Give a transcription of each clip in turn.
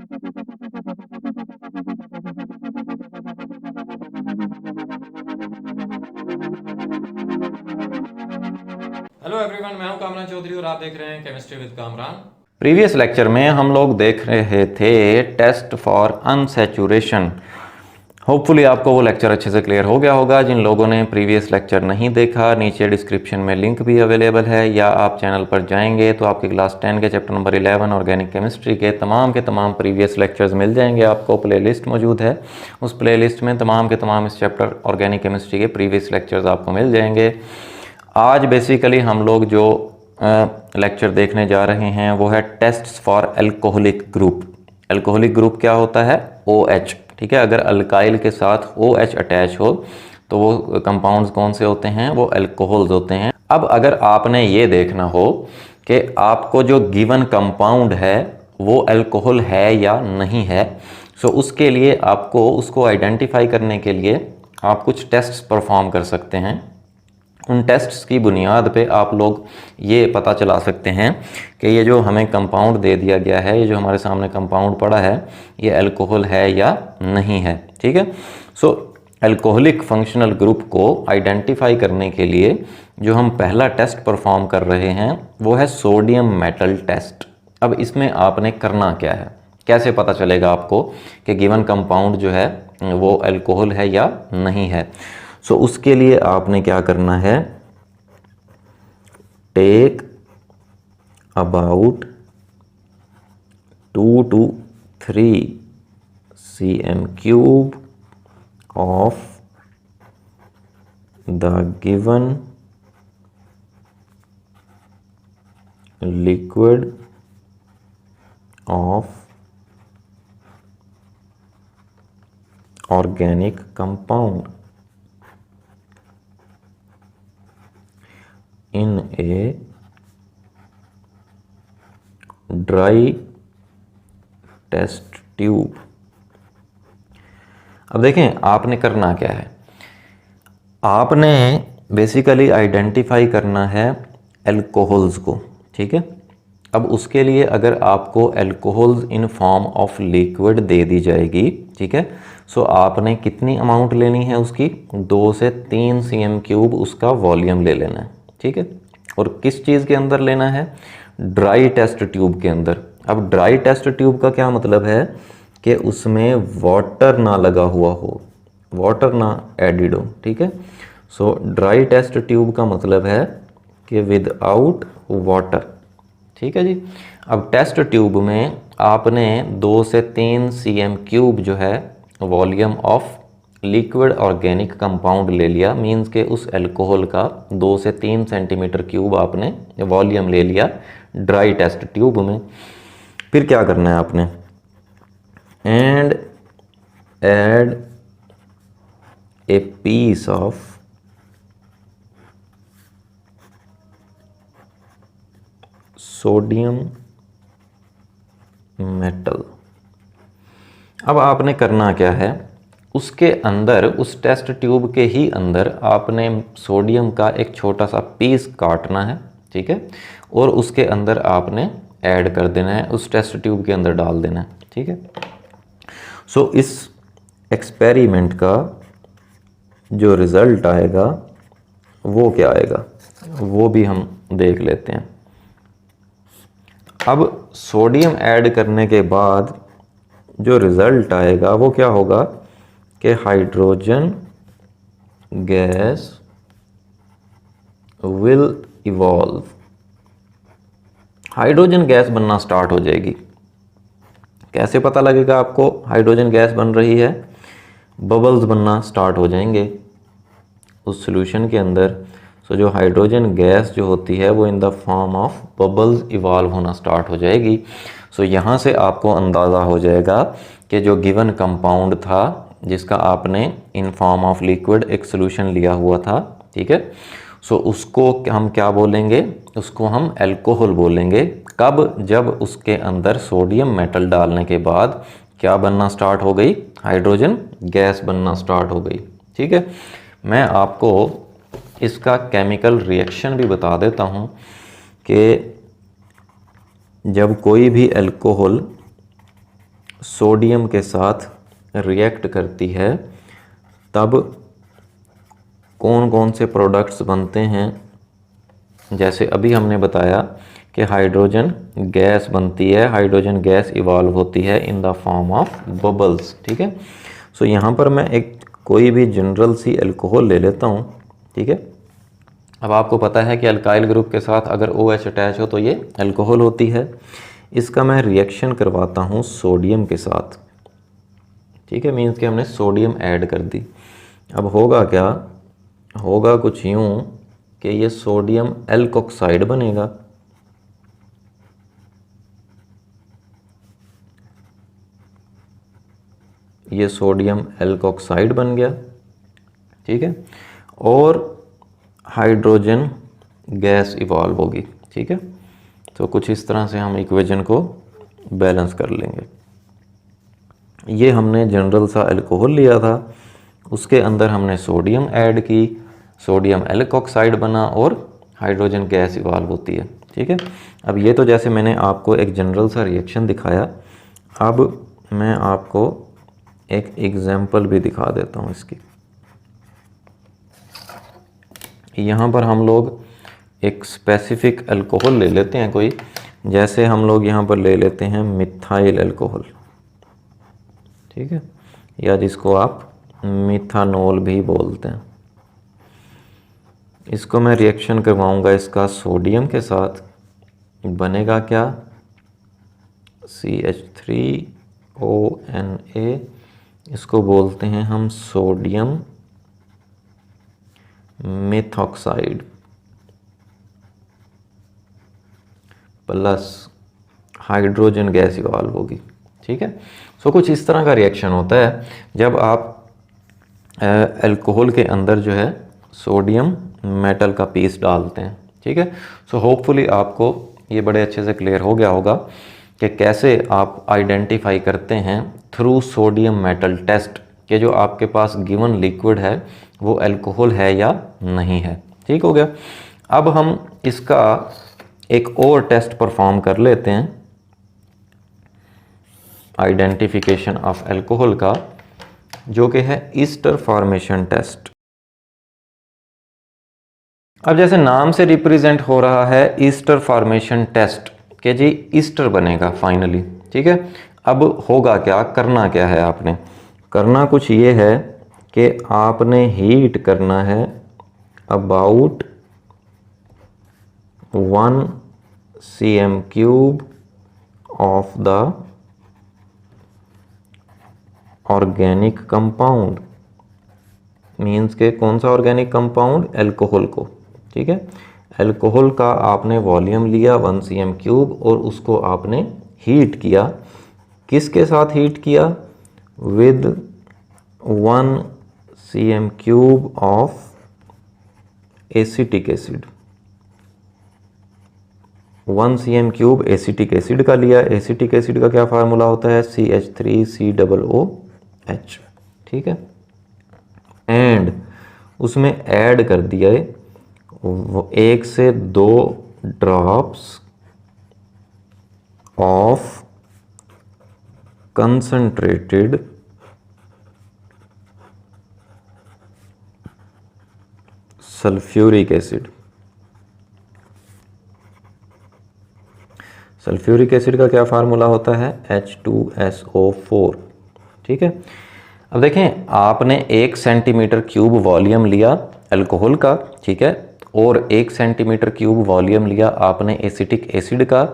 Hello everyone, मैं हूं कामरान चौधरी और आप देख रहे हैं chemistry with Kamran. Previous lecture में हम लोग देख रहे थे टेस्ट फॉर अनसैचुरेशन। होपफुली आपको वो लेक्चर अच्छे से क्लियर हो गया होगा। जिन लोगों ने प्रीवियस लेक्चर नहीं देखा, नीचे डिस्क्रिप्शन में लिंक भी अवेलेबल है, या आप चैनल पर जाएंगे तो आपके क्लास 10 के चैप्टर नंबर 11 ऑर्गेनिक केमिस्ट्री के तमाम प्रीवियस लेक्चर्स मिल जाएंगे। आपको प्लेलिस्ट मौजूद है, उस प्लेलिस्ट में तमाम के तमाम इस चैप्टर ऑर्गेनिक केमिस्ट्री के प्रीवियस लेक्चर्स आपको मिल जाएंगे। आज बेसिकली हम लोग जो लेक्चर देखने जा रहे हैं वो है tests for alcoholic group. Alcoholic group क्या होता है? OH। ठीक है, अगर अल्काइल के साथ OH अटैच हो तो वो कंपाउंड्स कौन से होते हैं? वो एल्कोहल्स होते हैं। अब अगर आपने ये देखना हो कि आपको जो गिवन कंपाउंड है वो एल्कोहल है या नहीं है, सो उसके लिए आपको उसको आइडेंटिफाई करने के लिए आप कुछ टेस्ट्स परफॉर्म कर सकते हैं। उन टेस्ट्स की बुनियाद पे आप लोग ये पता चला सकते हैं कि ये जो हमें कंपाउंड दे दिया गया है, ये जो हमारे सामने कंपाउंड पड़ा है, ये अल्कोहल है या नहीं है। ठीक है, सो अल्कोहलिक फंक्शनल ग्रुप को आइडेंटिफाई करने के लिए जो हम पहला टेस्ट परफॉर्म कर रहे हैं वो है सोडियम मेटल टेस्ट। अब इसमें आपने करना क्या है, कैसे पता चलेगा आपको कि गिवन कंपाउंड जो है वो अल्कोहल है या नहीं है? सो उसके लिए आपने क्या करना है, take about 2 to 3 cm cube of the given liquid of organic compound in a dry test tube. अब देखें आपने करना क्या है, आपने बेसिकली आइडेंटिफाई करना है एल्कोहल्स को। ठीक है, अब उसके लिए अगर आपको alcohols in form of liquid दे दी जाएगी, ठीक है, सो आपने कितनी अमाउंट लेनी है उसकी? 2 से 3 cm क्यूब उसका वॉल्यूम ले लेना है। ठीक है, और किस चीज़ के अंदर लेना है? ड्राई टेस्ट ट्यूब के अंदर। अब ड्राई टेस्ट ट्यूब का क्या मतलब है कि उसमें वाटर ना लगा हुआ हो, वाटर ना एडिड हो। ठीक है, सो ड्राई टेस्ट ट्यूब का मतलब है कि विदाउट वाटर। ठीक है जी, अब टेस्ट ट्यूब में आपने 2 से 3 cm क्यूब जो है volume of liquid organic compound ले लिया, मींस के उस अल्कोहल का 2 से 3 सेंटीमीटर क्यूब आपने वॉल्यूम ले लिया ड्राई टेस्ट ट्यूब में। फिर क्या करना है आपने? And add a piece of sodium metal. अब आपने करना क्या है, उसके अंदर, उस टेस्ट ट्यूब के ही अंदर आपने सोडियम का एक छोटा सा पीस काटना है। ठीक है, और उसके अंदर आपने ऐड कर देना है, उस टेस्ट ट्यूब के अंदर डाल देना है। ठीक है, सो इस एक्सपेरिमेंट का जो रिज़ल्ट आएगा वो क्या आएगा, वो भी हम देख लेते हैं। अब सोडियम ऐड करने के बाद जो रिज़ल्ट आएगा वो क्या होगा कि hydrogen gas will evolve. Hydrogen gas बनना स्टार्ट हो जाएगी। कैसे पता लगेगा आपको हाइड्रोजन गैस बन रही है? बबल्स बनना स्टार्ट हो जाएंगे उस सॉल्यूशन के अंदर। सो जो हाइड्रोजन गैस जो होती है वो in the form of bubbles evolve होना स्टार्ट हो जाएगी। सो यहाँ से आपको अंदाज़ा हो जाएगा कि जो गिवन कंपाउंड था जिसका आपने इन फॉर्म ऑफ लिक्विड एक सॉल्यूशन लिया हुआ था, ठीक है, सो उसको हम क्या बोलेंगे? उसको हम अल्कोहल बोलेंगे। कब? जब उसके अंदर सोडियम मेटल डालने के बाद क्या बनना स्टार्ट हो गई? हाइड्रोजन गैस बनना स्टार्ट हो गई। ठीक है, मैं आपको इसका केमिकल रिएक्शन भी बता देता हूँ कि जब कोई भी अल्कोहल सोडियम के साथ रिएक्ट करती है तब कौन कौन से प्रोडक्ट्स बनते हैं। जैसे अभी हमने बताया कि हाइड्रोजन गैस बनती है, हाइड्रोजन गैस इवॉल्व होती है in the form of bubbles. ठीक है, सो यहाँ पर मैं एक कोई भी जनरल सी अल्कोहल ले लेता हूँ। ठीक है, अब आपको पता है कि अल्काइल ग्रुप के साथ अगर OH अटैच हो तो ये अल्कोहल होती है। इसका मैं रिएक्शन करवाता हूँ सोडियम के साथ। ठीक है, मीन्स कि हमने सोडियम ऐड कर दी। अब होगा क्या, होगा कुछ यूँ कि ये सोडियम एल्कोक्साइड बनेगा। ये सोडियम एल्कोक्साइड बन गया। ठीक है, और हाइड्रोजन गैस इवॉल्व होगी। ठीक है, तो कुछ इस तरह से हम इक्वेशन को बैलेंस कर लेंगे। ये हमने जनरल सा अल्कोहल लिया था, उसके अंदर हमने सोडियम ऐड की, सोडियम एल्कोक्साइड बना और हाइड्रोजन गैस इवॉल्व होती है। ठीक है, अब ये तो जैसे मैंने आपको एक जनरल सा रिएक्शन दिखाया, अब मैं आपको एक एग्जाम्पल भी दिखा देता हूँ इसकी। यहाँ पर हम लोग एक स्पेसिफिक अल्कोहल ले लेते हैं कोई, जैसे हम लोग यहाँ पर ले लेते हैं मिथाइल अल्कोहल। ठीक है, या जिसको आप मिथानॉल भी बोलते हैं। इसको मैं रिएक्शन करवाऊंगा इसका सोडियम के साथ, बनेगा क्या, CH3ONA। इसको बोलते हैं हम sodium methoxide plus hydrogen gas evolve होगी। ठीक है, सो कुछ इस तरह का रिएक्शन होता है जब आप अल्कोहल के अंदर जो है सोडियम मेटल का पीस डालते हैं। ठीक है, सो होपफुली आपको ये बड़े अच्छे से क्लियर हो गया होगा कि कैसे आप आइडेंटिफाई करते हैं थ्रू सोडियम मेटल टेस्ट कि जो आपके पास गिवन लिक्विड है वो अल्कोहल है या नहीं है। ठीक हो गया, अब हम इसका एक और टेस्ट परफॉर्म कर लेते हैं आइडेंटिफिकेशन ऑफ अल्कोहल का, जो कि है ईस्टर फॉर्मेशन टेस्ट। अब जैसे नाम से रिप्रेजेंट हो रहा है ईस्टर फॉर्मेशन टेस्ट कि जी ईस्टर बनेगा फाइनली। ठीक है, अब होगा क्या, करना क्या है, आपने करना कुछ ये है कि आपने हीट करना है about 1 cm³ of the organic compound. Means के कौन सा ऑर्गेनिक कंपाउंड, अल्कोहल को। ठीक है, अल्कोहल का आपने वॉल्यूम लिया 1 cm³ और उसको आपने हीट किया। किसके साथ हीट किया, with 1 cm³ of acetic acid. 1 cm³ acetic acid का लिया। एसिटिक एसिड का क्या फार्मूला होता है, CH3COOH। ठीक है, एंड उसमें ऐड कर दिया 1 से 2 drops of concentrated sulphuric acid. Sulphuric acid का क्या फार्मूला होता है, H2SO4। ठीक है, अब देखें आपने 1 cm³ वॉल्यूम लिया अल्कोहल का। ठीक है, और 1 cm³ वॉल्यूम लिया आपने एसिटिक एसिड का,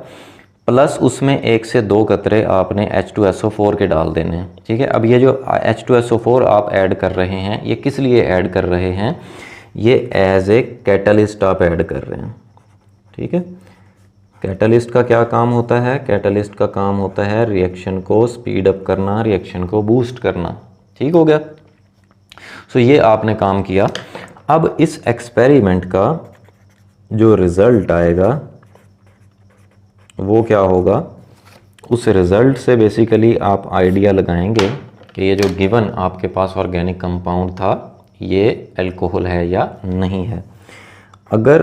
प्लस उसमें 1 से 2 कतरे आपने H2SO4 के डाल देने हैं। ठीक है, अब ये जो H2SO4 आप ऐड कर रहे हैं ये किस लिए ऐड कर रहे हैं, ये एज ए कैटलिस्ट आप ऐड कर रहे हैं। ठीक है, कैटलिस्ट का क्या काम होता है, कैटलिस्ट का काम होता है रिएक्शन को स्पीड अप करना, रिएक्शन को बूस्ट करना। ठीक हो गया, सो ये आपने काम किया। अब इस एक्सपेरिमेंट का जो रिज़ल्ट आएगा वो क्या होगा, उस रिज़ल्ट से बेसिकली आप आइडिया लगाएंगे कि ये जो गिवन आपके पास ऑर्गेनिक कंपाउंड था ये अल्कोहल है या नहीं है। अगर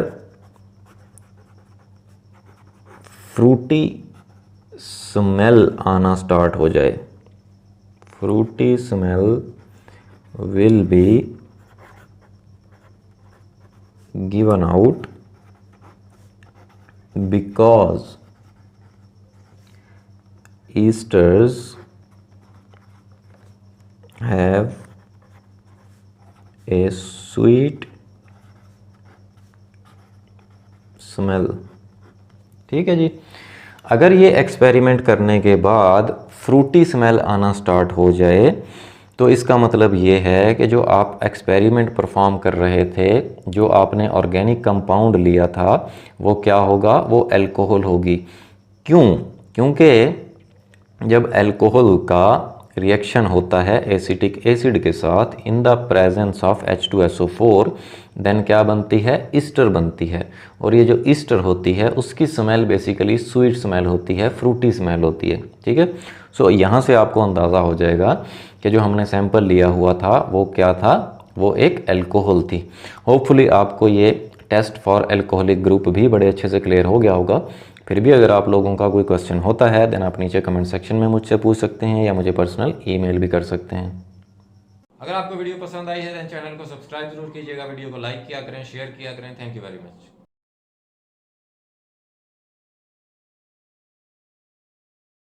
फ्रूटी स्मेल आना स्टार्ट हो जाए, fruity smell will be given out because esters have a sweet smell। ठीक है जी। अगर ये एक्सपेरिमेंट करने के बाद फ्रूटी स्मेल आना स्टार्ट हो जाए तो इसका मतलब ये है कि जो आप एक्सपेरिमेंट परफॉर्म कर रहे थे, जो आपने ऑर्गेनिक कंपाउंड लिया था, वो क्या होगा? वो अल्कोहल होगी। क्यों? क्योंकि जब अल्कोहल का रिएक्शन होता है एसिटिक एसिड के साथ in the presence of H2SO4, then क्या बनती है? ईस्टर बनती है। और ये जो ईस्टर होती है उसकी स्मेल बेसिकली स्वीट स्मेल होती है, फ्रूटी स्मेल होती है। ठीक है। सो यहाँ से आपको अंदाज़ा हो जाएगा कि जो हमने सैंपल लिया हुआ था वो क्या था? वो एक अल्कोहल थी। होपफुली आपको ये टेस्ट फॉर अल्कोहलिक ग्रुप भी बड़े अच्छे से क्लियर हो गया होगा। फिर भी अगर आप लोगों का कोई क्वेश्चन होता है देन आप नीचे कमेंट सेक्शन में मुझसे पूछ सकते हैं या मुझे पर्सनल ईमेल भी कर सकते हैं। अगर आपको वीडियो पसंद आई है देन चैनल को सब्सक्राइब जरूर कीजिएगा, वीडियो को लाइक किया करें, शेयर किया करें। Thank you very much.